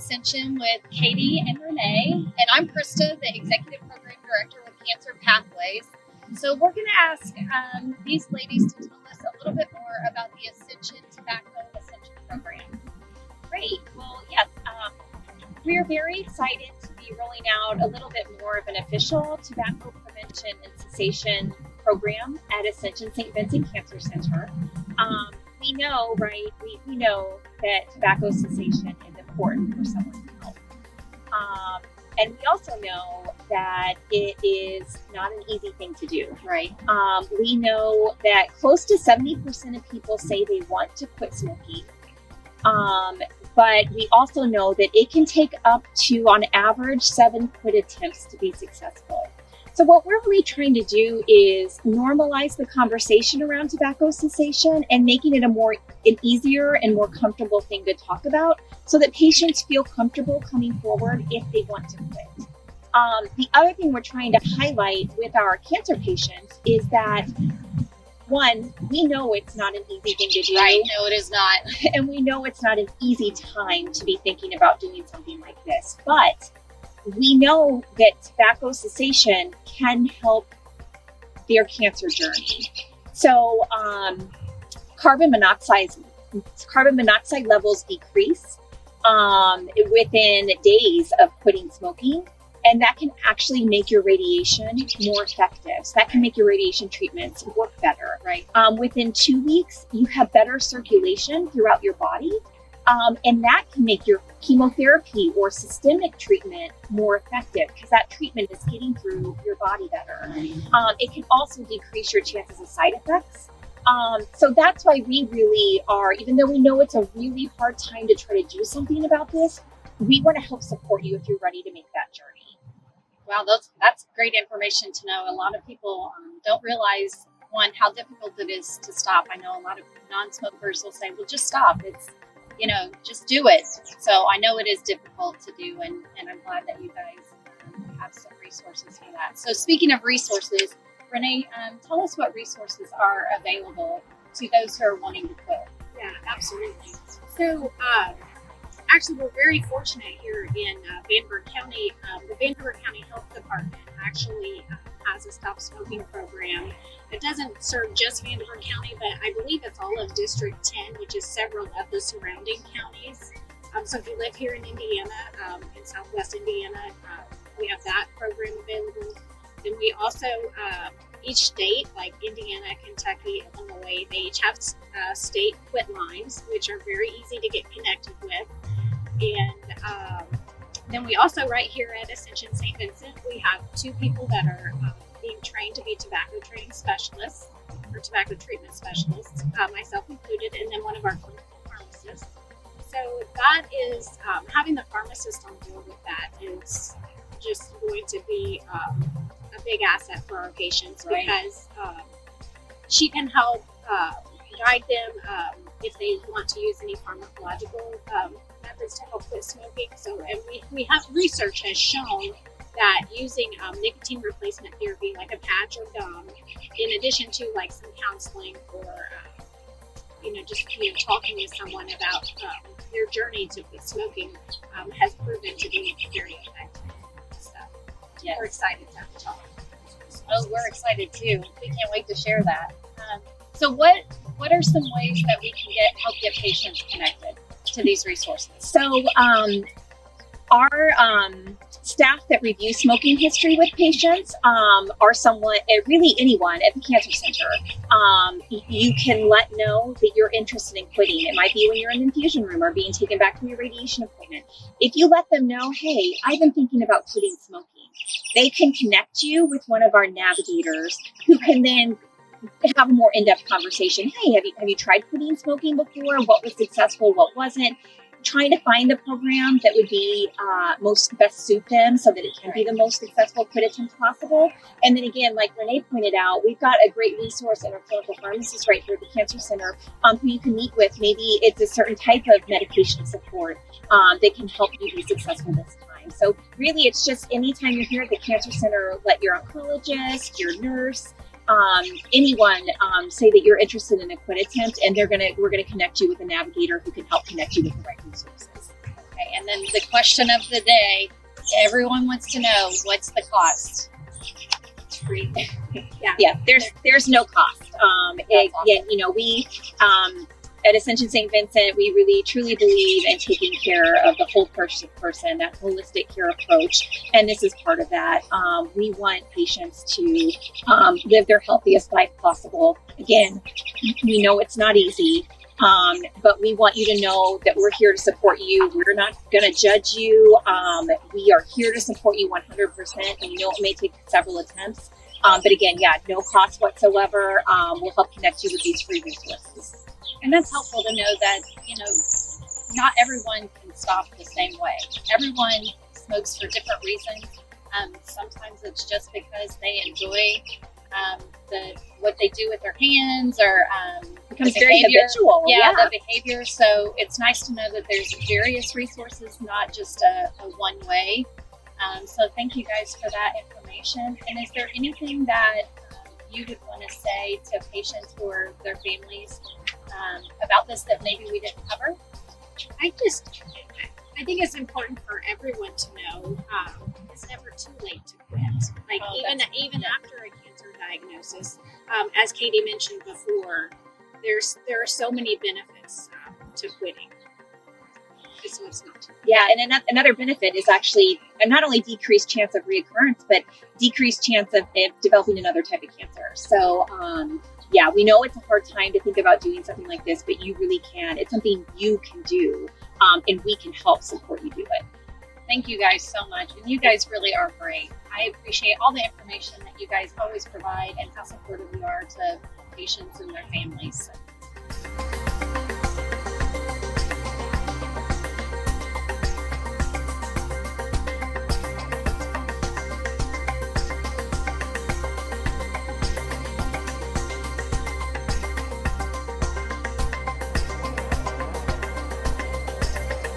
Ascension with Katie and Renee, and I'm Krista, the Executive Program Director with Cancer Pathways. So we're going to ask these ladies to tell us a little bit more about the Ascension Tobacco Ascension Program. Great. Well, yes, we are very excited to be rolling out a little bit more of an official tobacco prevention and cessation program at Ascension St. Vincent Cancer Center. We know, right, we know that tobacco cessation is important for someone's health. And we also know that it is not an easy thing to do. Right. We know that close to 70% of people say they want to quit smoking. But we also know that it can take up to, on average, 7 quit attempts to be successful. So what we're really trying to do is normalize the conversation around tobacco cessation and making it an easier and more comfortable thing to talk about so that patients feel comfortable coming forward if they want to quit. The other thing we're trying to highlight with our cancer patients is that, one, we know it's not an easy thing to do. Right, no, it is not. And we know it's not an easy time to be thinking about doing something like this. But we know that tobacco cessation can help their cancer journey. So carbon monoxide levels decrease within days of quitting smoking. And that can actually make your radiation more effective. So that can make your radiation treatments work better. Right. Within 2 weeks, you have better circulation throughout your body. And that can make your chemotherapy or systemic treatment more effective because that treatment is getting through your body better. It can also decrease your chances of side effects. So that's why we really are, even though we know it's a really hard time to try to do something about this, we want to help support you if you're ready to make that journey. Wow, that's great information to know. A lot of people don't realize, one, how difficult it is to stop. I know a lot of non-smokers will say, well, just stop. It's, just do it. So I know it is difficult to do, and I'm glad that you guys have some resources for that. So speaking of resources, Renee, tell us what resources are available to those who are wanting to quit. Yeah, absolutely. So, actually, we're very fortunate here in Vanderburgh County. The Vanderburgh County Health Department actually has a stop smoking program. It doesn't serve just Vanderburgh County, but I believe it's all of District 10, which is several of the surrounding counties. So if you live here in Indiana, in Southwest Indiana, we have that program available. Then we also, each state, like Indiana, Kentucky, Illinois, they each have state quit lines, which are very easy to get connected with. And then we also, right here at Ascension St. Vincent, we have 2 people that are being trained to be tobacco training specialists or tobacco treatment specialists, myself included, and then one of our clinical pharmacists. So that is, having the pharmacist on board with that is just going to be a big asset for our patients, right? Because she can help guide them if they want to use any pharmacological methods to help quit smoking. So, and we have research has shown that using nicotine replacement therapy, like a patch or gum, in addition to like some counseling or just talking with someone about their journey to quit smoking, has proven to be very effective. So, yes. We're excited to talk. Oh, we're excited too. We can't wait to share that. So what are some ways that we can help get patients connected to these resources? So our staff that review smoking history with patients are someone, really anyone at the Cancer Center. You can let know that you're interested in quitting. It might be when you're in the infusion room or being taken back from your radiation appointment. If you let them know, hey, I've been thinking about quitting smoking, they can connect you with one of our navigators who can then have a more in-depth conversation. Hey, have you tried quitting smoking before? What was successful? What wasn't? Trying to find the program that would be best suit them so that it can be the most successful quit attempt possible. And then again, like Renee pointed out, we've got a great resource in our clinical pharmacist right here at the Cancer Center who you can meet with. Maybe it's a certain type of medication support that can help you be successful this time. So really, it's just anytime you're here at the Cancer Center, let your oncologist, your nurse, anyone say that you're interested in a quit attempt, and we're gonna connect you with a navigator who can help connect you with the right resources. Okay, and then the question of the day, everyone wants to know, what's the cost? It's free. Yeah, there's no cost. Yeah, you know, we at Ascension St. Vincent, we really truly believe in taking care of the whole person, that holistic care approach, and this is part of that. We want patients to live their healthiest life possible. Again, we know it's not easy, but we want you to know that we're here to support you. We're not going to judge you. We are here to support you 100%, and we know it may take several attempts. But again, yeah, no cost whatsoever. We'll help connect you with these free resources. And that's helpful to know that, you know, not everyone can stop the same way. Everyone smokes for different reasons. Sometimes it's just because they enjoy what they do with their hands, or becomes very habitual. Yeah, the behavior. So it's nice to know that there's various resources, not just a one way. So thank you guys for that information. And is there anything that you would want to say to patients or their families about this that maybe we didn't cover? I think it's important for everyone to know it's never too late to quit. Like even after a cancer diagnosis, as Katie mentioned before, there are so many benefits to quitting. So it's not too late. Yeah, and another benefit is actually not only decreased chance of reoccurrence, but decreased chance of developing another type of cancer. So yeah, we know it's a hard time to think about doing something like this, but you really can. It's something you can do, and we can help support you do it. Thank you guys so much. And you guys really are great. I appreciate all the information that you guys always provide and how supportive you are to patients and their families.